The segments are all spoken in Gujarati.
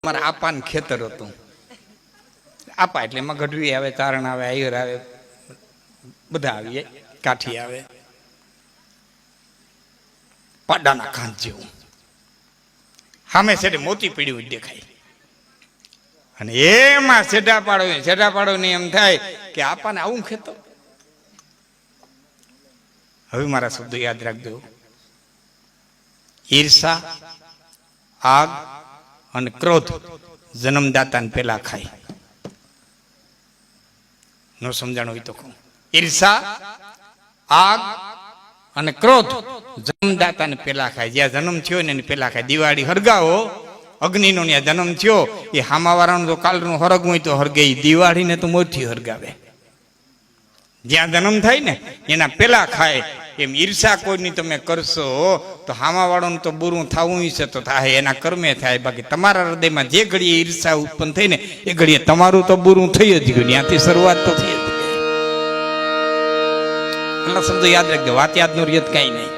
મારા આપાનું ખેતર હતું. આપા એટલે એમાં ગઢવી આવે, તારણ આવે, આયર આવે, બધા આવીએ, કાઠી આવે, પાડાના કાંત જેવું સામે સેડે મોતી પીડ્યું દેખાય. અને એમાં સેઢા પાડો ને એમ થાય કે આપાને આવું ખેતર. હવે મારા શબ્દો યાદ રાખજો. ઈર્ષા, આગ અને ક્રોધ જન્મદાતાને પેલા ખાય. ન સમજાણો હોય તો કહું. ઈર્ષા, આગ અને ક્રોધ જન્મદાતાને પેલા ખાય. જ્યાં જન્મ થયો ને એને પેલા ખાય. દિવાળી હરગાવો, અગ્નિનો ત્યાં જન્મ થયો એ હામાવાળાનો તો કાલનું હરગ હોય તો હરગે, દિવાળીને તો મોરથી હરગાવે. જ્યાં જન્મ થાય ને એના પેલા ખાય. એમ ઈર્ષા કોઈની તમે કરશો તો હામાવાળાનું તો બુરું થવું છે તો થાય, એના કર્મે થાય. બાકી તમારા હૃદયમાં જે ઘડીએ ઈર્ષા ઉત્પન્ન થઈ ને એ ઘડીએ તમારું તો બુરું થઈ જ ગયું. ત્યાંથી શરૂઆત તો થઈ જ ગઈ. એટલા શબ્દો યાદ રાખજો. વાત યાદ નો રિયત કઈ નહીં.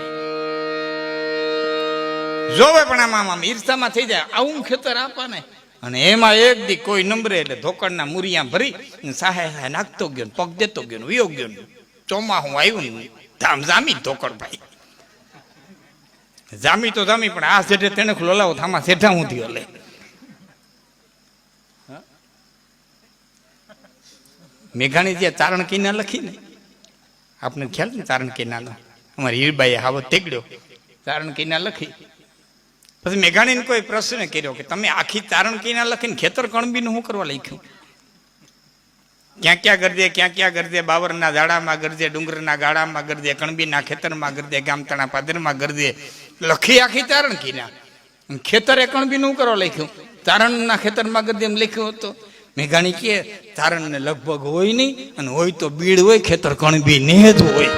જોવે પણ આમાં ઈર્ષામાં થઈ જાય. આવું ખેતર આપા ને અને એમાં એક દી કોઈ નંબરે એટલે ધોકડના મુરિયા ભરી સાહે સાહે નાખતો ગયો, પગ દેતો ગયો, વિયો ગયો. ચોમાહું આવ્યું ને ધામ જામી ધોકડ ભાઈ. જામી તો જામી પણ આ સેઠે તેને લોલાવો થામા સેઠા હું થયો લે. મેઘાણી જે ચારણ કિના લખી ને આપને ખ્યાલ ને ચારણ કિનાનો, અમારી હીરબાઈએ હાવો તેગડ્યો ચારણ કિના લખી. પછી મેઘાણીને કોઈ પ્રશ્ન કર્યો કે તમે આખી ચારણ કિના લખીને ખેતર કણબીનું શું કરવા લખ્યું? ક્યાં ક્યાં ગરજે, ક્યાં ક્યાં ગરજે, બાવરના ઝાડામાં ગરજે, ડુંગરના ગાળામાં ગરજે, કણબીના ખેતરમાં ગરજે, ગામતણા પાદરમાં ગરજે. લખી આખી ચારણ કિના. ખેતરે કણબીનું કરવા લખ્યું? ચારણના ખેતરમાં ગરજે એમ લખ્યું હતું. મેઘાણી કે ચારણને લગભગ હોય નહીં, અને હોય તો બીડ હોય, ખેતર કણબી ને જ હોય.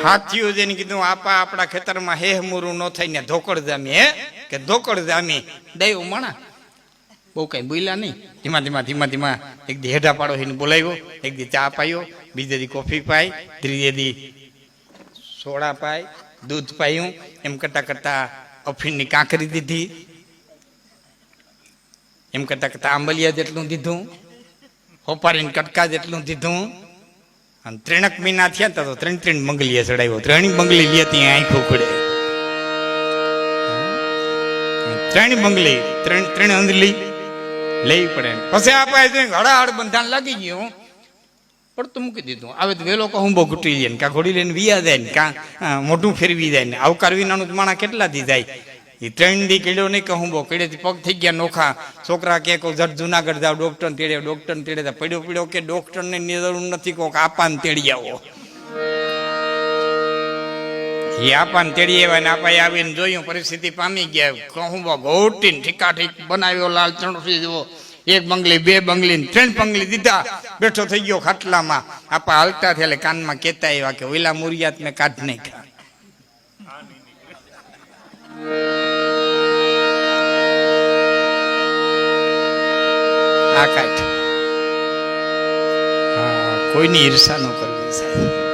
હાથીઓ જેને કીધું આપા આપણા ખેતરમાં હેહ મૂરું ન થઈને ધોકડ જામી. હે કે ધોકડ જામી દયો માણા બહુ કઈ બોલ્યા નહીં. ધીમા ધીમા એક દી હેઠા પાડો એને બોલાવ્યો, એક દી ચા પાયો, બીજે દી કોફી પાઈ, ત્રીજે દી સોડા પાય, દૂધ પાયું. એમ કરતા કરતા અફીણની કાંકરી દીધી, એમ કરતા કરતા આંબલિયા જેટલું દીધું, હોપારીને કટકા જેટલું દીધું. અને 3 મહિના થયા તો 3 મંગલીએ ચડાવ્યો. 3 મંગલી લે ત્યાં આંખો ખોડે. 3 મંગલી 3 અંદલી લેવી પડે. પછી આપણે હળાહળ બંધાણ લાગી ગયું, પડતું મૂકી દીધું. આવે તો વેલો કહું બહુ ઘૂટી જાય ને, કાં ઘોડી લઈને વિયા જાય ને, કાં મોઢું ફેરવી જાય ને. આવકાર વિનાનું માણા કેટલા દી જાય. એ 3 દી કીડ્યો નહીં કહું બહુ કીડેથી પગ થઈ ગયા નોખા. છોકરા કે જટ જુનાગઢ જાવ, ડોક્ટર તેડે, ડોક્ટર તેડે. પડ્યો કે ડોક્ટરને જરૂર નથી, કોક આપાને તેડી આવો. એ આપાને તેડી આવ્યા ને આપા આવીને જોયું, પરિસ્થિતિ પામી ગયા. કહું બહુ ઘોટીને ઠીકાઠીક બનાવ્યો લાલ ચણસી જેવો. 1 બંગલી, 2 બંગલી, 3 બંગલી દીધા. બેઠો થઈ ગયો ખાટલામાં. આપા હાલતા થયા એટલે કાનમાં કેતા આવ્યા કે ઓલા મુરિયાત મેં કાઢ નાખ્યા. આ કાઢ. કોઈની ઈર્ષા ન કરવી સાહેબ.